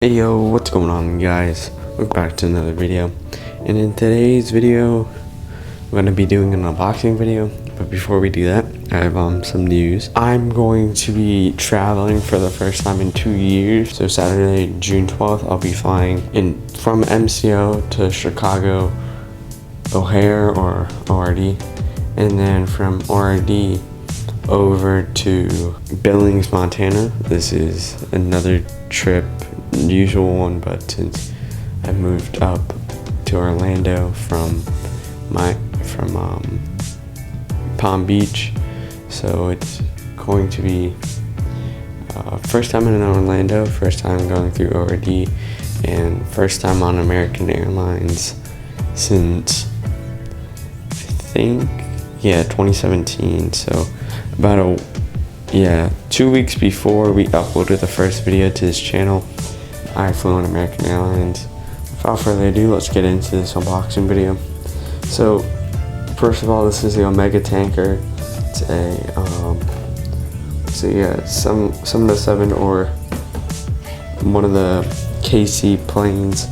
Hey yo, what's going on guys? Welcome back to another video. And in today's video, I'm going to be doing an unboxing video. But before we do that, I have some news. I'm going to be traveling for the first time in 2 years. So Saturday, June 12th, I'll be flying from MCO to Chicago, O'Hare or ORD. And then from ORD over to Billings, Montana. This is another trip, usual one, but since I moved up to Orlando from Palm Beach, so it's going to be first time in Orlando, first time going through ORD, and first time on American Airlines since I think 2017. So about 2 weeks before we uploaded the first video to this channel, I flew on American Airlines. Without further ado, let's get into this unboxing video. So first of all, this is the Omega tanker. It's a 707, or one of the KC planes,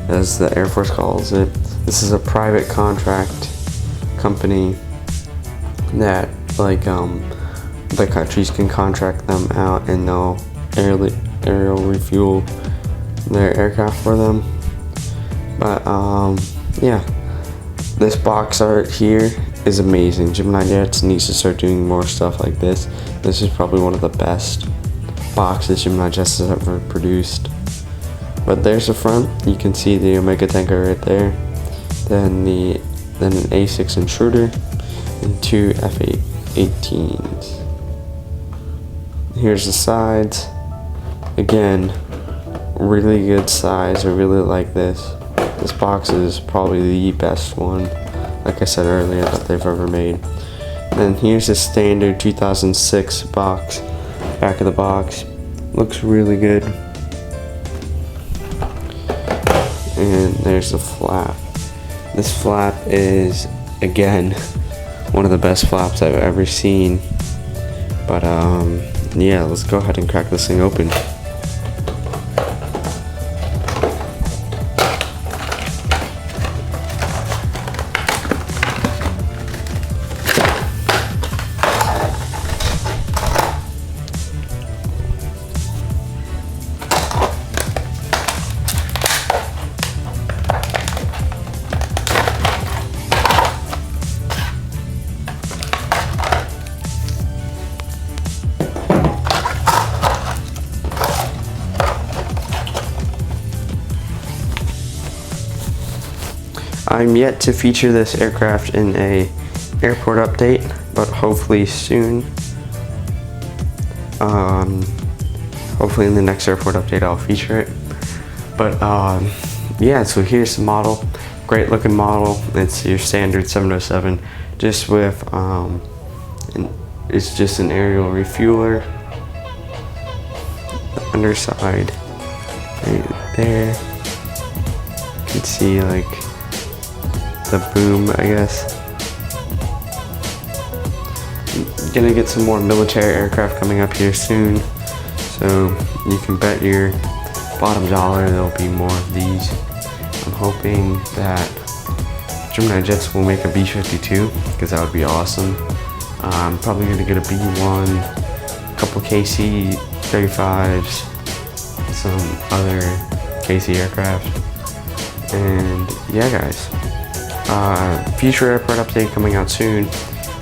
as the Air Force calls it. This is a private contract company that the countries can contract them out, and they'll aerial refuel their aircraft for them. But this box art here is amazing. Gemini Jets needs to start doing more stuff like this. This is probably one of the best boxes Gemini Jets has ever produced. But there's the front. You can see the Omega tanker right there. Then an A6 intruder and two F-18s. Here's the sides. Again, really good size. I really like this. This box is probably the best one, like I said earlier, that they've ever made. And then here's the standard 2006 box. Back of the box looks really good. And there's the flap. This flap is, again, one of the best flaps I've ever seen. But yeah, let's go ahead and crack this thing open. I'm yet to feature this aircraft in a airport update, but hopefully soon. Hopefully in the next airport update I'll feature it. But yeah, so here's the model. Great looking model. It's your standard 707, just with it's just an aerial refueler. The underside right there. You can see like the boom, I guess. Gonna get some more military aircraft coming up here soon, so you can bet your bottom dollar there'll be more of these. I'm hoping that Gemini Jets will make a B-52, because that would be awesome. I'm probably gonna get a B-1, a couple KC-35s, some other KC aircraft, and yeah guys. Future airport update coming out soon.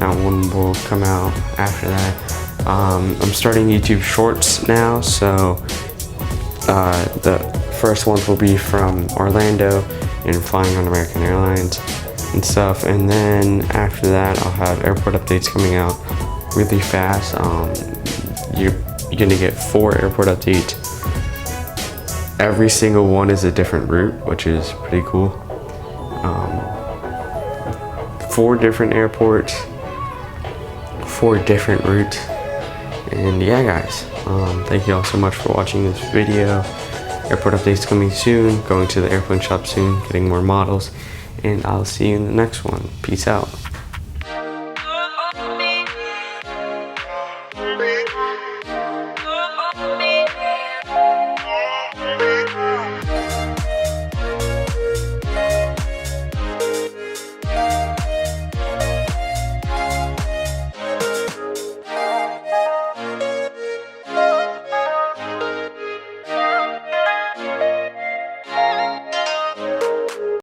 That one will come out after that. I'm starting YouTube Shorts now, so the first ones will be from Orlando and flying on American Airlines and stuff. And then after that, I'll have airport updates coming out really fast. You're gonna get 4 airport updates. Every single one is a different route, which is pretty cool. 4 different airports, 4 different routes. And yeah guys, thank you all so much for watching this video. Airport updates coming soon, going to the airplane shop soon, getting more models, and I'll see you in the next one. Peace out.